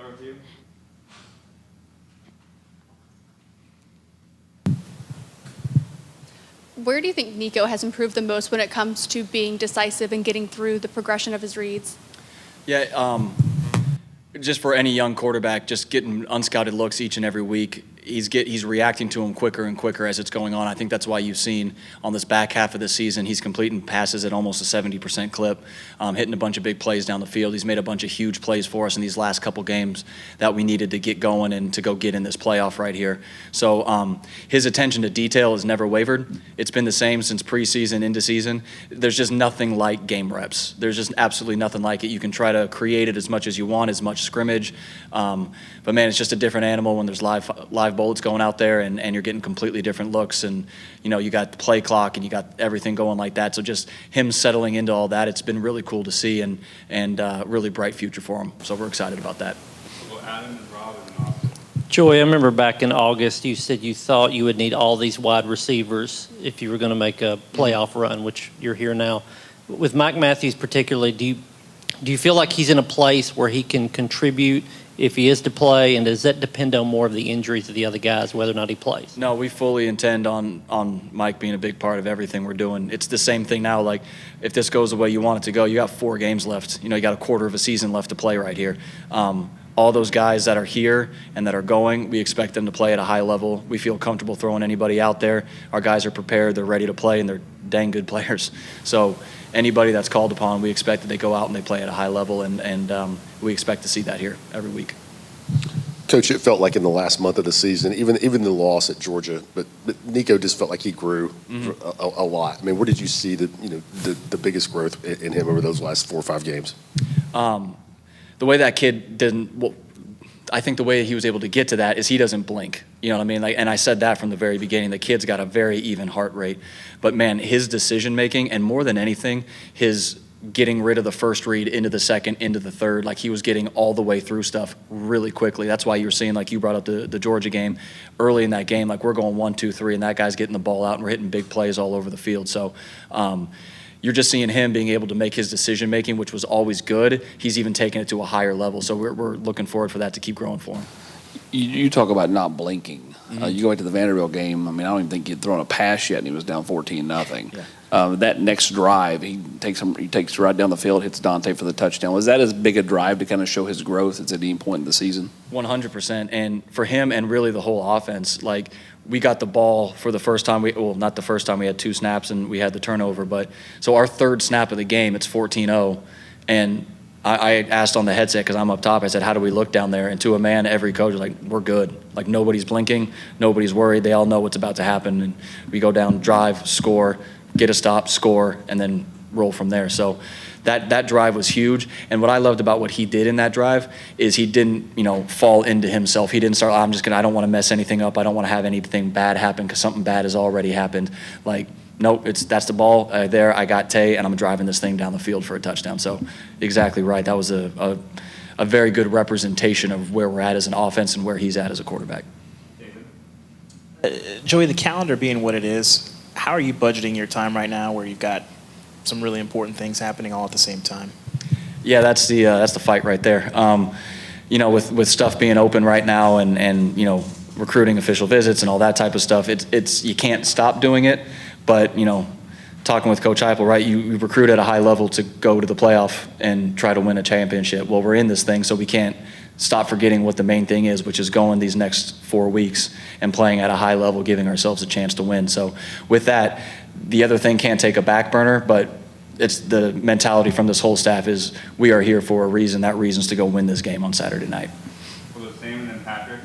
start with you. Where do you think Nico has improved the most when it comes to being decisive and getting through the progression of his reads? Yeah, just for any young quarterback, just getting unscouted looks each and every week, he's reacting to them quicker and quicker as it's going on. I think that's why you've seen on this back half of the season, he's completing passes at almost a 70% clip, hitting a bunch of big plays down the field. He's made a bunch of huge plays for us in these last couple games that we needed to get going and to go get in this playoff right here. So his attention to detail has never wavered. It's been the same since preseason into season. There's just nothing like game reps. There's just absolutely nothing like it. You can try to create it as much as you want, as much scrimmage, but man, it's just a different animal when there's live bullets going out there and you're getting completely different looks, and you got the play clock and you got everything going like that. So just him settling into all that, it's been really cool to see, and really bright future for him. So we're excited about that. We'll go Adam and Rob and Austin. Joey, I remember back in August you said you thought you would need all these wide receivers if you were going to make a playoff run, which you're here now. With Mike Matthews particularly, do you feel like he's in a place where he can contribute if he is to play, and does that depend on more of the injuries of the other guys, whether or not he plays? No, we fully intend on Mike being a big part of everything we're doing. It's the same thing now. Like, if this goes the way you want it to go, you got 4 games left. You got a quarter of a season left to play right here. All those guys that are here and that are going, we expect them to play at a high level. We feel comfortable throwing anybody out there. Our guys are prepared, they're ready to play, and they're dang good players. So anybody that's called upon, we expect that they go out and they play at a high level, and we expect to see that here every week. Coach, it felt like in the last month of the season, even the loss at Georgia, but Nico just felt like he grew a lot. I mean, where did you see the biggest growth in him over those last 4 or 5 games? The way that kid I think the way he was able to get to that is he doesn't blink. You know what I mean? And I said that from the very beginning. The kid's got a very even heart rate. But, man, his decision-making, and more than anything, his getting rid of the first read into the second, into the third, like he was getting all the way through stuff really quickly. That's why you were seeing, like you brought up the Georgia game, early in that game, like we're going 1, 2, 3, and that guy's getting the ball out, and we're hitting big plays all over the field. So you're just seeing him being able to make his decision-making, which was always good. He's even taking it to a higher level. So we're looking forward for that to keep growing for him. You talk about not blinking. You go into the Vanderbilt game, I mean, I don't even think he'd thrown a pass yet, and he was down 14-0. Yeah. That next drive, he takes right down the field, hits Dante for the touchdown. Was that as big a drive to kind of show his growth at any point in the season? 100%. And for him and really the whole offense, like we got the ball for the first time. Not the first time, we had 2 snaps and we had the turnover. But so our third snap of the game, it's 14-0. And I asked on the headset, because I'm up top, I said, how do we look down there? And to a man, every coach was like, we're good. Like, nobody's blinking, nobody's worried. They all know what's about to happen. And we go down, drive, score, get a stop, score, and then roll from there. So that drive was huge. And what I loved about what he did in that drive is he didn't, fall into himself. He didn't start, I don't want to mess anything up. I don't want to have anything bad happen because something bad has already happened. Like, nope, that's the ball there. I got Tay, and I'm driving this thing down the field for a touchdown. So exactly right. That was a very good representation of where we're at as an offense and where he's at as a quarterback. Joey, the calendar being what it is, how are you budgeting your time right now where you've got some really important things happening all at the same time? Yeah, that's the fight right there. With stuff being open right now and recruiting official visits and all that type of stuff, it's you can't stop doing it. But, talking with Coach Heupel, right, you recruit at a high level to go to the playoff and try to win a championship. Well, we're in this thing, so we can't stop forgetting what the main thing is, which is going these next 4 weeks and playing at a high level, giving ourselves a chance to win. So with that, the other thing can't take a back burner, but it's the mentality from this whole staff is we are here for a reason. That reason's to go win this game on Saturday night. We'll go Sam and then Patrick.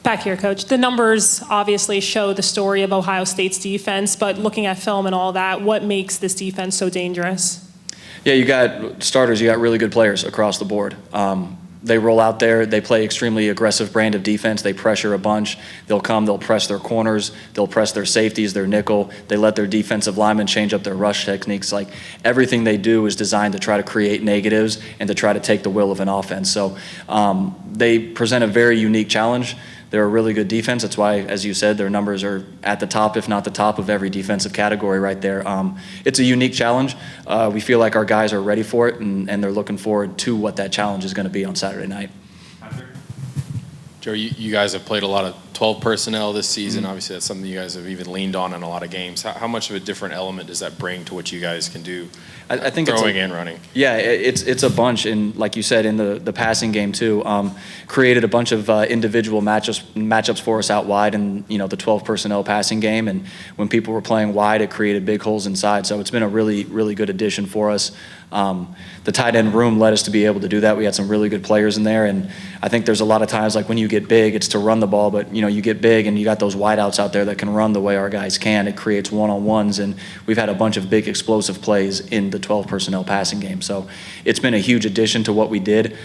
Back here, Coach. The numbers obviously show the story of Ohio State's defense, but looking at film and all that, what makes this defense so dangerous? Yeah, you got starters. You got really good players across the board. They roll out there. They play extremely aggressive brand of defense. They pressure a bunch. They'll press their corners. They'll press their safeties, their nickel. They let their defensive linemen change up their rush techniques. Like, everything they do is designed to try to create negatives and to try to take the will of an offense. So they present a very unique challenge. they're a really good defense. That's why, as you said, their numbers are at the top, if not the top of every defensive category right there. It's a unique challenge. We feel like our guys are ready for it, and they're looking forward to what that challenge is going to be on Saturday night. Patrick? Joe, you guys have played a lot of 12 personnel this season. Obviously, that's something you guys have even leaned on in a lot of games. How much of a different element does that bring to what you guys can do, I think throwing and running? Yeah, it's a bunch, and like you said, in the passing game too, created a bunch of individual matchups for us out wide in the 12 personnel passing game, and when people were playing wide, it created big holes inside. So it's been a really, really good addition for us. The tight end room led us to be able to do that. We had some really good players in there, and I think there's a lot of times like when you get big, it's to run the ball, but you get big and you got those wideouts out there that can run the way our guys can. It creates one-on-ones, and we've had a bunch of big explosive plays in the 12 personnel passing game. So it's been a huge addition to what we did.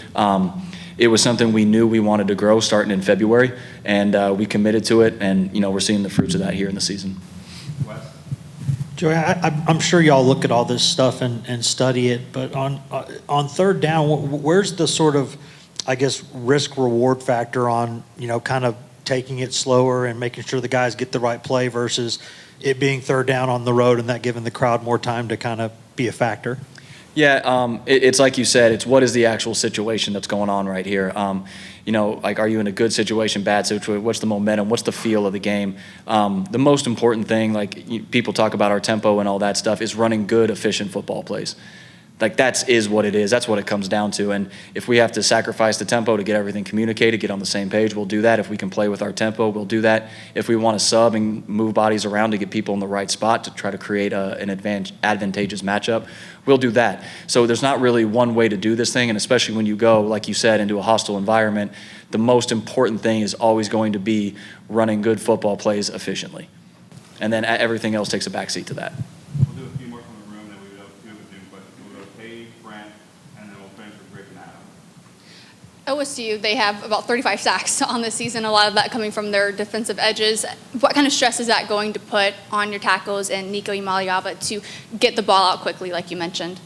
It was something we knew we wanted to grow starting in February, and we committed to it, and we're seeing the fruits of that here in the season. Wes? Joey, I'm sure y'all look at all this stuff and study it, but on third down, where's the sort of, I guess, risk-reward factor on, kind of taking it slower and making sure the guys get the right play versus it being third down on the road and that giving the crowd more time to kind of be a factor? Yeah, it's like you said, it's what is the actual situation that's going on right here. Like, are you in a good situation, bad situation? What's the momentum? What's the feel of the game? The most important thing, like people talk about our tempo and all that stuff, is running good, efficient football plays. Like is what it is. That's what it comes down to. And if we have to sacrifice the tempo to get everything communicated, get on the same page, we'll do that. If we can play with our tempo, we'll do that. If we want to sub and move bodies around to get people in the right spot to try to create an advantageous matchup, we'll do that. So there's not really one way to do this thing, and especially when you go, like you said, into a hostile environment, the most important thing is always going to be running good football plays efficiently. And then everything else takes a backseat to that. We'll do a few more from the room, then we will do the Zoom questions. We'll go to Paige, Brent, and then we'll finish with Rick and Adam. OSU, they have about 35 sacks on this season, a lot of that coming from their defensive edges. What kind of stress is that going to put on your tackles and Nico Iamaleava to get the ball out quickly, like you mentioned?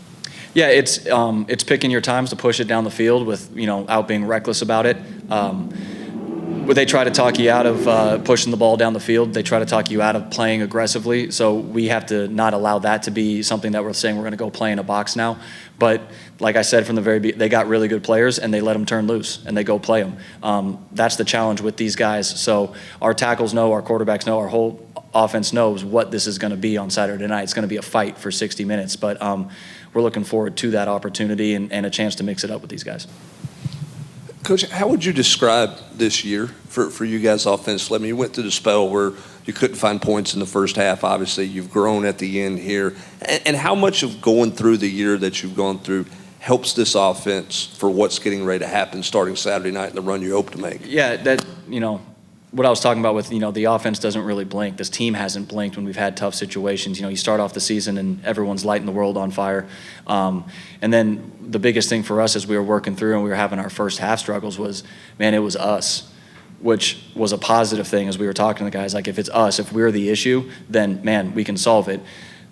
Yeah, it's picking your times to push it down the field without being reckless about it. But they try to talk you out of pushing the ball down the field. They try to talk you out of playing aggressively. So we have to not allow that to be something that we're saying we're going to go play in a box now. But like I said from the very beginning, they got really good players, and they let them turn loose, and they go play them. That's the challenge with these guys. So our tackles know, our quarterbacks know, our whole offense knows what this is going to be on Saturday night. It's going to be a fight for 60 minutes. But we're looking forward to that opportunity and a chance to mix it up with these guys. Coach, how would you describe this year for you guys offensively? I mean, you went through the spell where you couldn't find points in the first half. Obviously, you've grown at the end here. And how much of going through the year that you've gone through helps this offense for what's getting ready to happen starting Saturday night and the run you hope to make? Yeah, what I was talking about with, the offense doesn't really blink. This team hasn't blinked when we've had tough situations. You start off the season and everyone's lighting the world on fire. And then the biggest thing for us as we were working through and we were having our first half struggles was, man, it was us, which was a positive thing as we were talking to the guys. Like, if it's us, if we're the issue, then, man, we can solve it.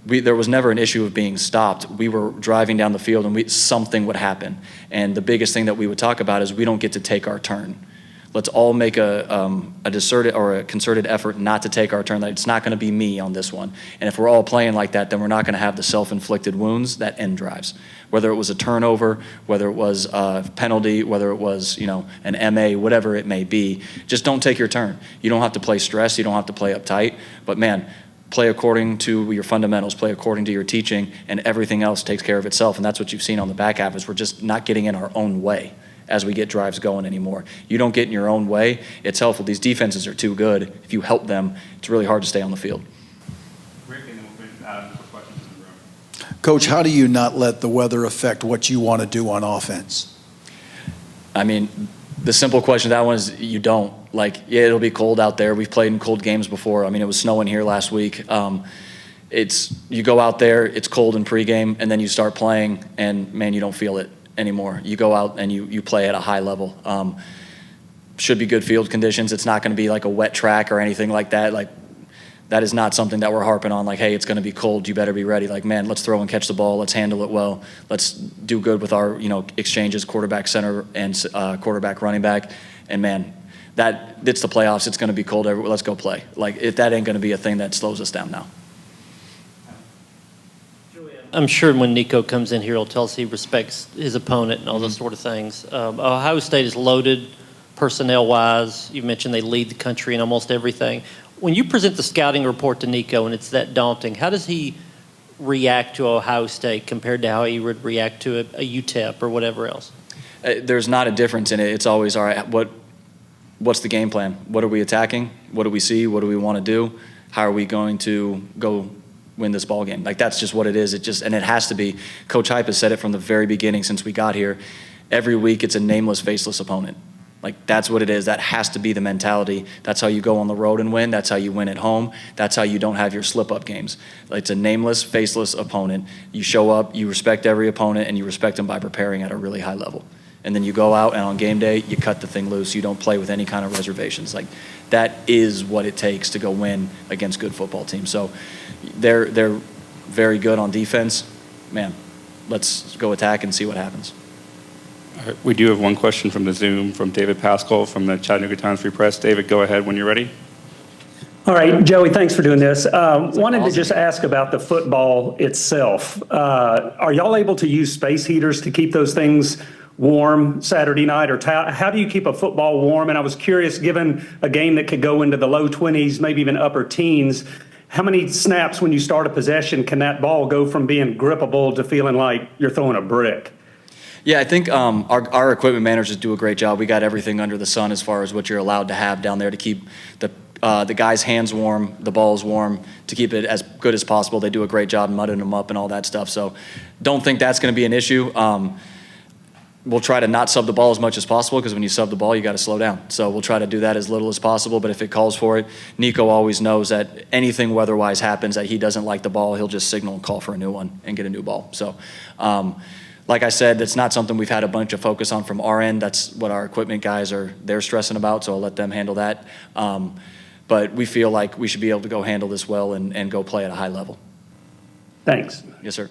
There was never an issue of being stopped. We were driving down the field and something would happen. And the biggest thing that we would talk about is we don't get to take our turn. Let's all make a concerted effort not to take our turn. That it's not going to be me on this one. And if we're all playing like that, then we're not going to have the self-inflicted wounds that end drives. Whether it was a turnover, whether it was a penalty, whether it was an MA, whatever it may be, just don't take your turn. You don't have to play stress. You don't have to play uptight. But man, play according to your fundamentals, play according to your teaching, and everything else takes care of itself. And that's what you've seen on the back half is we're just not getting in our own way as we get drives going anymore. You don't get in your own way, it's helpful. These defenses are too good. If you help them, it's really hard to stay on the field. Rick, and then we'll finish with Adam for questions in the room. Coach, how do you not let the weather affect what you want to do on offense? I mean, the simple question to that one is you don't. Yeah, it'll be cold out there. We've played in cold games before. I mean, it was snowing here last week. You go out there, it's cold in pregame, and then you start playing, and man, you don't feel it anymore. You go out and you play at a high level. Should be good field conditions. It's not going to be like a wet track or anything like that. That is not something that we're harping on. Hey, it's going to be cold. You better be ready. Man, let's throw and catch the ball. Let's handle it well. Let's do good with our exchanges, quarterback, center, and quarterback, running back. And man, it's the playoffs. It's going to be cold everywhere. Let's go play. Like, if that ain't going to be a thing that slows us down now. I'm sure when Nico comes in here, he'll tell us he respects his opponent and all those sort of things. Ohio State is loaded personnel-wise. You mentioned they lead the country in almost everything. When you present the scouting report to Nico and it's that daunting, how does he react to Ohio State compared to how he would react to a UTEP or whatever else? There's not a difference in it. It's always, all right, what's the game plan? What are we attacking? What do we see? What do we want to do? How are we going to go win this ball game? Like, that's just what it is. And it has to be. Coach Hype has said it from the very beginning since we got here. Every week it's a nameless, faceless opponent. Like, that's what it is. That has to be the mentality. That's how you go on the road and win. That's how you win at home. That's how you don't have your slip-up games. It's a nameless, faceless opponent. You show up, you respect every opponent, and you respect them by preparing at a really high level. And then you go out, and on game day, you cut the thing loose. You don't play with any kind of reservations. Like, that is what it takes to go win against good football teams. So they're very good on defense. Man, let's go attack and see what happens. We do have one question from the Zoom from David Pascal from the Chattanooga Times Free Press. David, go ahead when you're ready. All right, Joey, thanks for doing this. Wanted to just ask about the football itself. Are y'all able to use space heaters to keep those things warm Saturday night? Or how do you keep a football warm? And I was curious, given a game that could go into the low 20s, maybe even upper teens, how many snaps when you start a possession can that ball go from being grippable to feeling like you're throwing a brick? Yeah, I think our equipment managers do a great job. We got everything under the sun as far as what you're allowed to have down there to keep the guys' hands warm, the balls warm, to keep it as good as possible. They do a great job mudding them up and all that stuff. So don't think that's going to be an issue. We'll try to not sub the ball as much as possible, because when you sub the ball, you got to slow down. So we'll try to do that as little as possible, but if it calls for it, Nico always knows that anything weather-wise happens, that he doesn't like the ball, he'll just signal and call for a new one and get a new ball. So like I said, that's not something we've had a bunch of focus on from our end. That's what our equipment guys they're stressing about, so I'll let them handle that. But we feel like we should be able to go handle this well and go play at a high level. Thanks. Yes, sir.